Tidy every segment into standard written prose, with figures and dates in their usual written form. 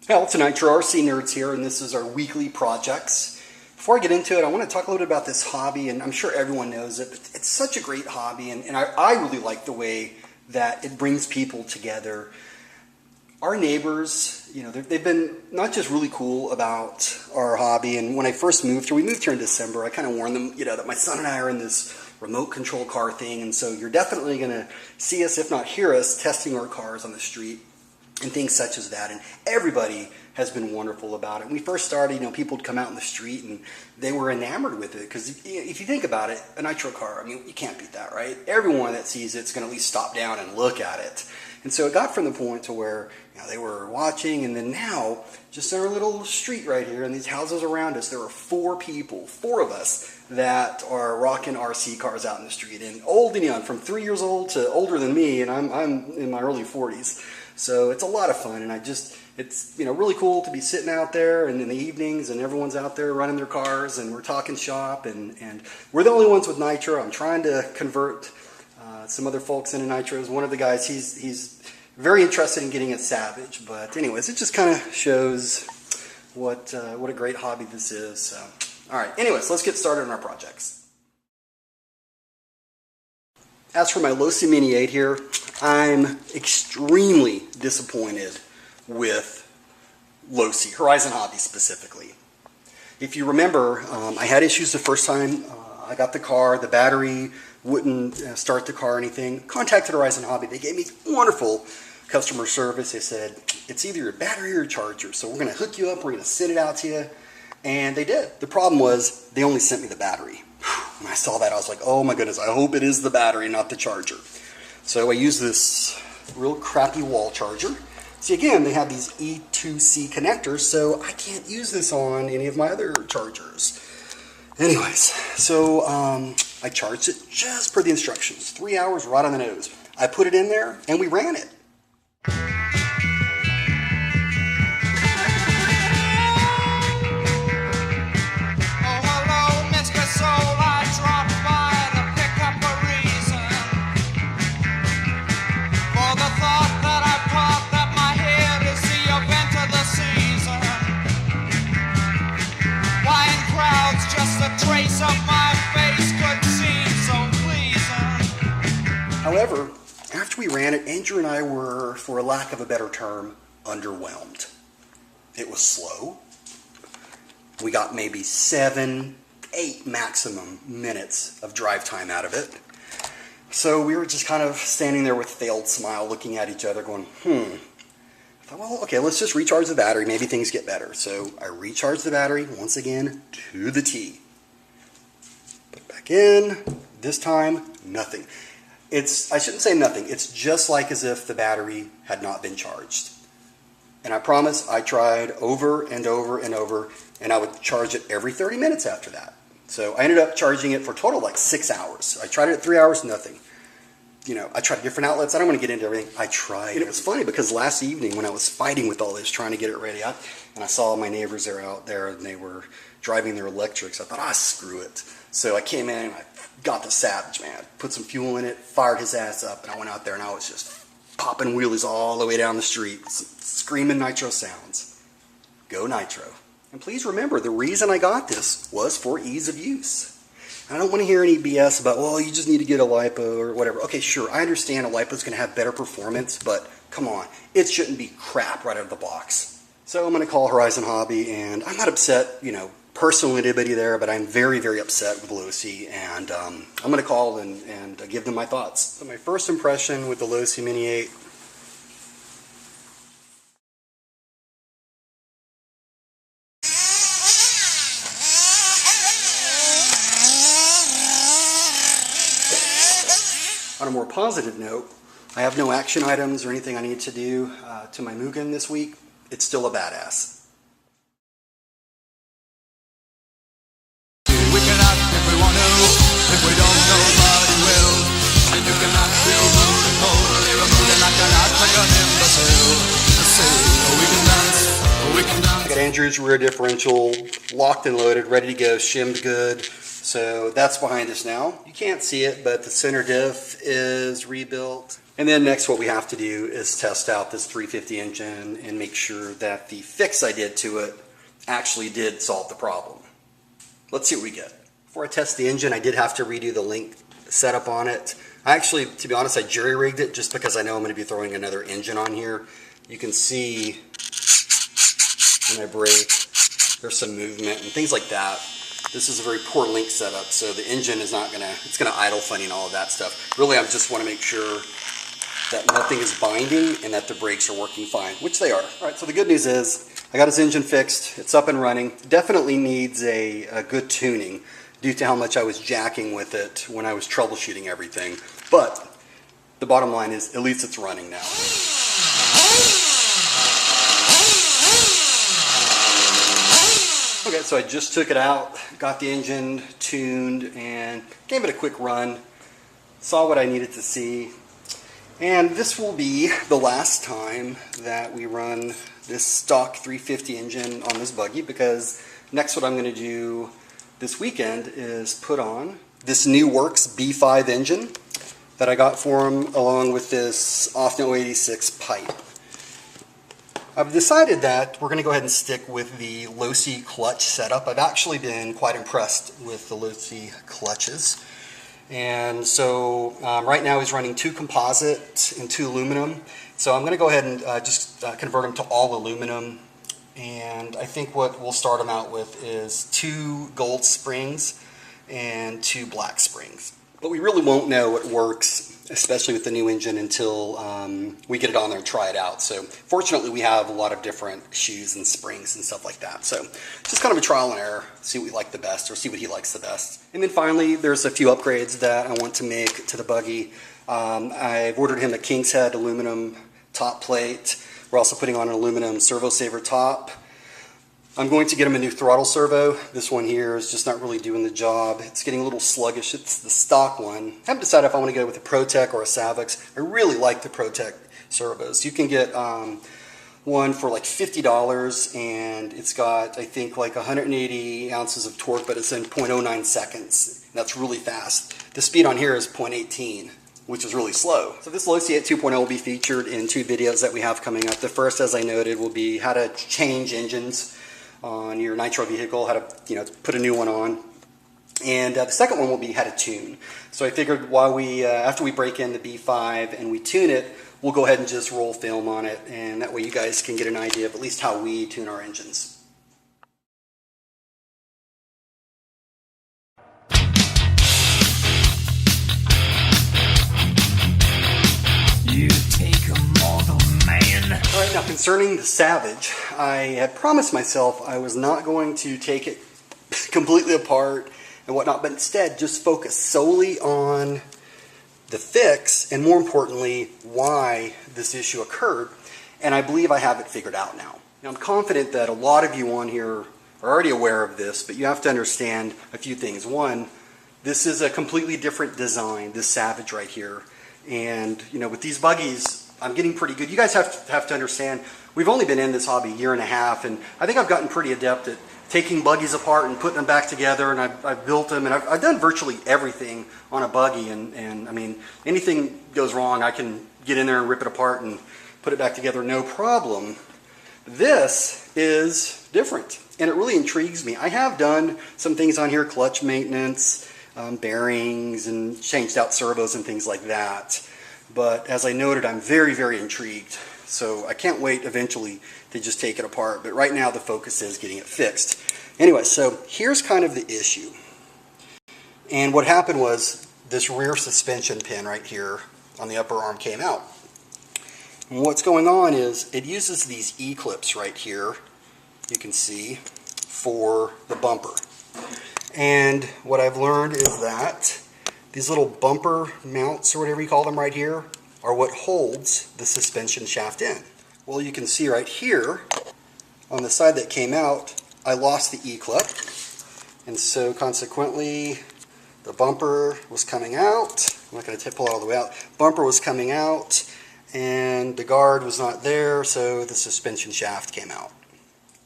Well, it's Nitro RC Nerds here, and this is our weekly projects. Before I get into it, I want to talk a little bit about this hobby, and I'm sure everyone knows it, but it's such a great hobby, and I really like the way that it brings people together. Our neighbors, they've been not just really cool about our hobby, and when I first moved here, we moved here in December, I kind of warned them, that my son and I are in this remote control car thing, and so you're definitely going to see us, if not hear us, testing our cars on the street. And things such as that, and everybody has been wonderful about it. When we first started, people would come out in the street and they were enamored with it, because if you think about it, a Nitro car, you can't beat that, right? Everyone that sees it's going to at least stop down and look at it. And so it got from the point to where they were watching, and then now, just in our little street right here, and these houses around us, there are four of us, that are rocking RC cars out in the street, and old and young, from 3 years old to older than me, and I'm in my early 40s. So it's a lot of fun, and it's really cool to be sitting out there and in the evenings, and everyone's out there running their cars, and we're talking shop, and we're the only ones with Nitro. I'm trying to convert some other folks into Nitros. One of the guys, he's very interested in getting a Savage, but anyways, it just kind of shows what a great hobby this is. So, all right, anyways, let's get started on our projects. As for my Losi Mini 8 here, I'm extremely disappointed with Losi, Horizon Hobby specifically. If you remember, I had issues the first time I got the car. The battery wouldn't start the car or anything. Contacted Horizon Hobby. They gave me wonderful customer service. They said, it's either your battery or your charger, so we're going to hook you up, we're going to send it out to you. And they did. The problem was they only sent me the battery. When I saw that, I was like, oh my goodness, I hope it is the battery, not the charger. So I use this real crappy wall charger. See, again, they have these E2C connectors, so I can't use this on any of my other chargers. Anyways, so I charged it just per the instructions. 3 hours right on the nose. I put it in there, and we ran it. However, after we ran it, Andrew and I were, for lack of a better term, underwhelmed. It was slow. We got maybe 7, 8 maximum minutes of drive time out of it. So we were just kind of standing there with a failed smile, looking at each other going, I thought, well, okay, let's just recharge the battery. Maybe things get better. So I recharged the battery, once again, to the T. Put it back in. This time, nothing. I shouldn't say nothing. It's just like as if the battery had not been charged. And I promise I tried over and over and over, and I would charge it every 30 minutes after that. So I ended up charging it for a total of like 6 hours. I tried it at 3 hours, nothing. I tried different outlets. I don't want to get into everything. I tried. And it was funny because last evening when I was fighting with all this, trying to get it ready, and I saw my neighbors there out there, and they were driving their electrics. I thought, screw it. So I came in and I got the Savage, man. Put some fuel in it, fired his ass up, and I went out there and I was just popping wheelies all the way down the street, screaming Nitro sounds. Go Nitro. And please remember, the reason I got this was for ease of use. I don't want to hear any BS about, well, you just need to get a LiPo or whatever. Okay, sure, I understand a LiPo is going to have better performance, but come on, it shouldn't be crap right out of the box. So I'm going to call Horizon Hobby, and I'm not upset, personally with anybody there, but I'm very, very upset with Losi, and I'm going to call and give them my thoughts. So my first impression with the Losi Mini 8. On a more positive note, I have no action items or anything I need to do to my Mugen this week. It's still a badass. We cannot if we want to, if we don't nobody will. And you cannot feel moving totally removed like an imbecile. We can dance, we can dance. I got Andrew's rear differential locked and loaded, ready to go, shimmed good. So that's behind us now. You can't see it, but the center diff is rebuilt. And then next what we have to do is test out this 350 engine and make sure that the fix I did to it actually did solve the problem. Let's see what we get. Before I test the engine, I did have to redo the link setup on it. I actually, to be honest, I jury-rigged it just because I know I'm going to be throwing another engine on here. You can see when I brake, there's some movement and things like that. This is a very poor link setup, so the engine is not gonna, it's gonna idle funny and all of that stuff. Really, I just want to make sure that nothing is binding and that the brakes are working fine, which they are. All right, so the good news is I got his engine fixed. It's up and running. Definitely needs a good tuning due to how much I was jacking with it when I was troubleshooting everything. But the bottom line is, at least it's running now. Okay, so I just took it out, got the engine tuned, and gave it a quick run. Saw what I needed to see. And this will be the last time that we run this stock 350 engine on this buggy, because next what I'm going to do this weekend is put on this new Works B5 engine that I got for him, along with this Offno 86 pipe. I've decided that we're going to go ahead and stick with the low-C clutch setup. I've actually been quite impressed with the low-C clutches. And so right now he's running 2 composite and 2 aluminum. So I'm going to go ahead and just convert them to all aluminum. And I think what we'll start them out with is 2 gold springs and 2 black springs. But we really won't know what works, especially with the new engine, until we get it on there and try it out. So fortunately we have a lot of different shoes and springs and stuff like that. So just kind of a trial and error, see what we like the best or see what he likes the best. And then finally there's a few upgrades that I want to make to the buggy. I've ordered him a King's Head aluminum top plate. We're also putting on an aluminum servo saver top. I'm going to get him a new throttle servo. This one here is just not really doing the job. It's getting a little sluggish. It's the stock one. I haven't decided if I want to go with a ProTech or a Savix. I really like the ProTech servos. You can get one for like $50, and it's got, I think, like 180 ounces of torque, but it's in 0.09 seconds. That's really fast. The speed on here is 0.18. Which is really slow. So this low-C at 2.0 will be featured in 2 videos that we have coming up. The first, as I noted, will be how to change engines on your Nitro vehicle, how to put a new one on. And the second one will be how to tune. So I figured while we, after we break in the B5 and we tune it, we'll go ahead and just roll film on it, and that way you guys can get an idea of at least how we tune our engines. You take a mortal man. Alright, now concerning the Savage, I had promised myself I was not going to take it completely apart and whatnot, but instead just focus solely on the fix and, more importantly, why this issue occurred. And I believe I have it figured out now. Now I'm confident that a lot of you on here are already aware of this, but you have to understand a few things. One, this is a completely different design, this Savage right here. And with these buggies, I'm getting pretty good. You guys have to understand, we've only been in this hobby a year and a half, and I think I've gotten pretty adept at taking buggies apart and putting them back together, and I've built them, and I've done virtually everything on a buggy, and I mean, anything goes wrong, I can get in there and rip it apart and put it back together, no problem. This is different, and it really intrigues me. I have done some things on here, clutch maintenance, bearings, and changed out servos and things like that. But as I noted, I'm very, very intrigued. So I can't wait eventually to just take it apart. But right now the focus is getting it fixed. Anyway, so here's kind of the issue. And what happened was this rear suspension pin right here on the upper arm came out. And what's going on is it uses these E-clips right here, you can see, for the bumper. And what I've learned is that these little bumper mounts, or whatever you call them right here, are what holds the suspension shaft in. Well, you can see right here, on the side that came out, I lost the E-clip. And so consequently, the bumper was coming out. I'm not going to pull it all the way out. Bumper was coming out, and the guard was not there, so the suspension shaft came out.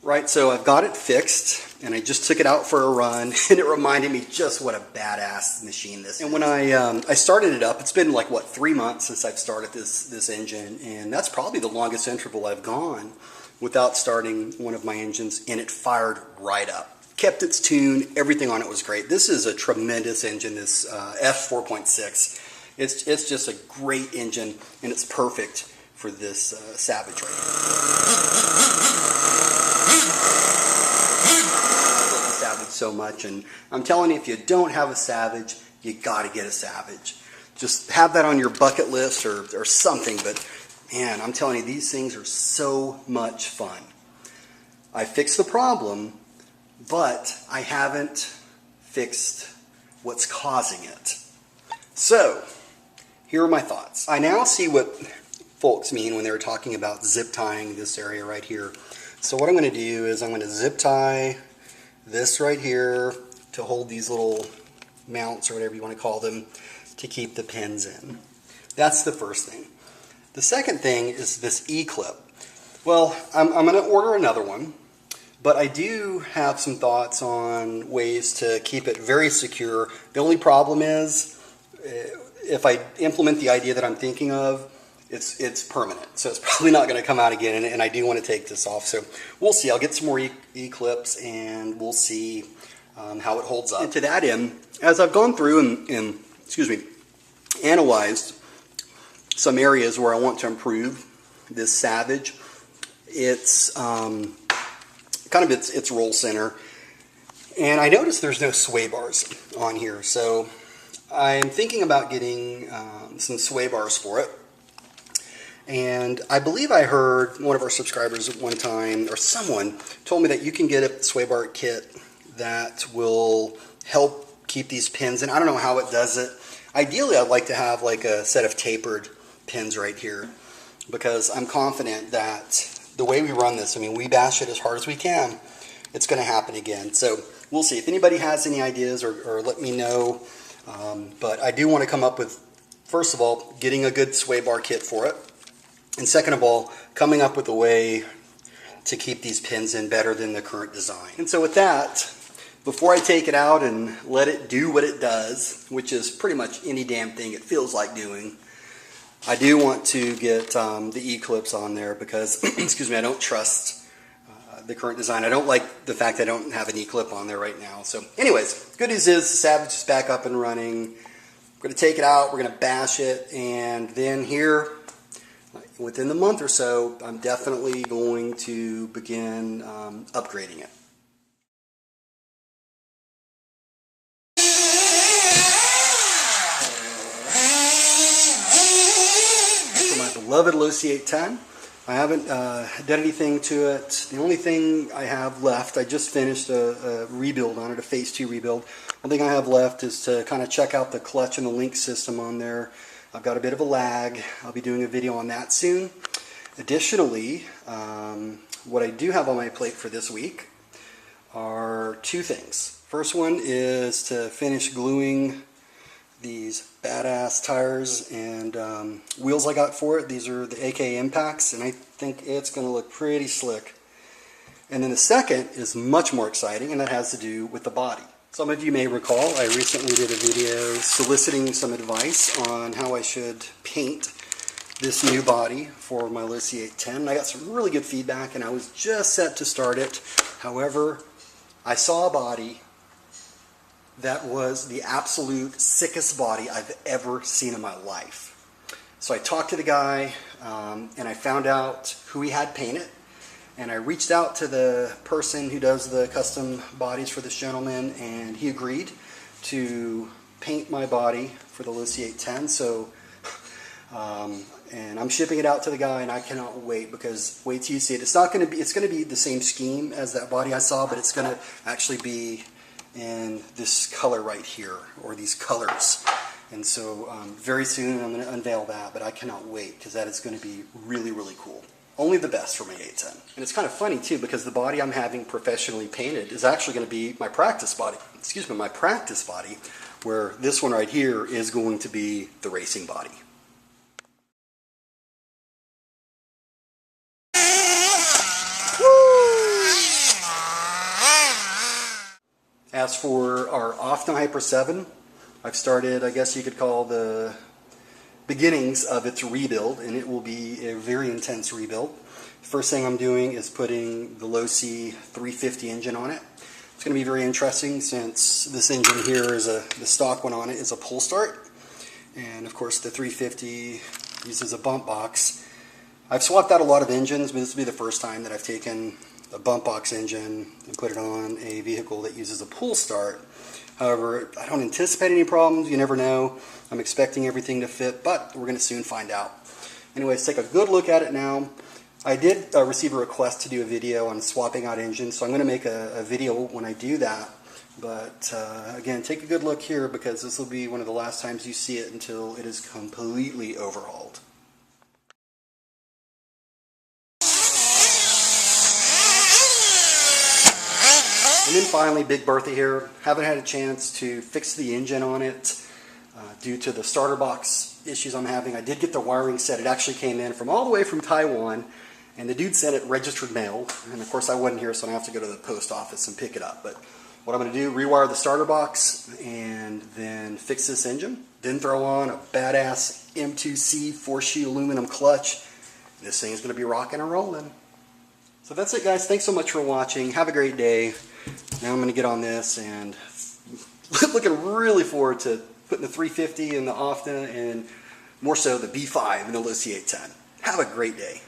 Right, so I've got it fixed, and I just took it out for a run, and it reminded me just what a badass machine this is. And when I started it up, it's been like, what, 3 months since I've started this engine, and that's probably the longest interval I've gone without starting one of my engines, and it fired right up. Kept its tune, everything on it was great. This is a tremendous engine, this F4.6. It's just a great engine, and it's perfect for this Savage right here. Savage so much, and I'm telling you, if you don't have a Savage, you got to get a Savage. Just have that on your bucket list or something, but man, I'm telling you, these things are so much fun. I fixed the problem, but I haven't fixed what's causing it. So, here are my thoughts. I now see what folks mean when they were talking about zip tying this area right here. So what I'm going to do is I'm going to zip tie this right here to hold these little mounts or whatever you want to call them to keep the pins in. That's the first thing. The second thing is this E-clip. Well, I'm going to order another one, but I do have some thoughts on ways to keep it very secure. The only problem is if I implement the idea that I'm thinking of, it's permanent, so it's probably not going to come out again, and I do want to take this off. So we'll see. I'll get some more E-clips, and we'll see how it holds up. And to that end, as I've gone through and analyzed some areas where I want to improve this Savage, it's kind of its roll center, and I noticed there's no sway bars on here, so I'm thinking about getting some sway bars for it. And I believe I heard one of our subscribers at one time, or someone told me that you can get a sway bar kit that will help keep these pins in. I don't know how it does it. Ideally, I'd like to have like a set of tapered pins right here, because I'm confident that the way we run this, I mean, we bash it as hard as we can, it's going to happen again. So we'll see. If anybody has any ideas, or let me know. But I do want to come up with, first of all, getting a good sway bar kit for it. And second of all, coming up with a way to keep these pins in better than the current design. And so with that, before I take it out and let it do what it does, which is pretty much any damn thing it feels like doing, I do want to get the E-clips on there because, excuse me, I don't trust the current design. I don't like the fact I don't have an E-clip on there right now. So anyways, good news is the Savage is back up and running. We're going to take it out, we're going to bash it, and then here, within the month or so, I'm definitely going to begin upgrading it. For my beloved Lucy 810, I haven't done anything to it. The only thing I have left, I just finished a rebuild on it, a Phase 2 rebuild. One thing I have left is to kind of check out the clutch and the link system on there. I've got a bit of a lag. I'll be doing a video on that soon. Additionally, what I do have on my plate for this week are two things. First one is to finish gluing these badass tires and wheels I got for it. These are the AK Impacts, and I think it's going to look pretty slick. And then the second is much more exciting, and that has to do with the body. Some of you may recall I recently did a video soliciting some advice on how I should paint this new body for my Lucy 810. I got some really good feedback, and I was just set to start it. However, I saw a body that was the absolute sickest body I've ever seen in my life. So I talked to the guy, and I found out who he had painted. And I reached out to the person who does the custom bodies for this gentleman, and he agreed to paint my body for the Lucy 810. So, and I'm shipping it out to the guy, and I cannot wait, because wait till you see it. It's not going to be. It's going to be the same scheme as that body I saw, but it's going to actually be in this color right here, or these colors. And so very soon I'm going to unveil that, but I cannot wait, because that is going to be really, really cool. Only the best for my 810. And it's kind of funny too, because the body I'm having professionally painted is actually going to be my practice body. Excuse me, my practice body, where this one right here is going to be the racing body. Woo! As for our Often Hyper 7, I've started, I guess you could call the beginnings of its rebuild, and it will be a very intense rebuild. First thing I'm doing is putting the low C 350 engine on it. It's going to be very interesting since this engine here is the stock one on it is a pull start, and of course the 350 uses a bump box. I've swapped out a lot of engines, but this will be the first time that I've taken a bump box engine and put it on a vehicle that uses a pull start. However, I don't anticipate any problems. You never know. I'm expecting everything to fit, but we're going to soon find out. Anyways, take a good look at it now. I did receive a request to do a video on swapping out engines, so I'm going to make a video when I do that. But again, take a good look here because this will be one of the last times you see it until it is completely overhauled. And then finally, Big Bertha here. Haven't had a chance to fix the engine on it due to the starter box issues I'm having. I did get the wiring set. It actually came in from all the way from Taiwan, and the dude sent it registered mail. And of course I wasn't here, so I have to go to the post office and pick it up. But what I'm going to do, rewire the starter box and then fix this engine. Then throw on a badass M2C 4-sheet aluminum clutch. This thing is going to be rocking and rolling. So that's it, guys. Thanks so much for watching. Have a great day. Now I'm going to get on this and looking really forward to putting the 350 in the Often and more so the B5 and the low C810. Have a great day.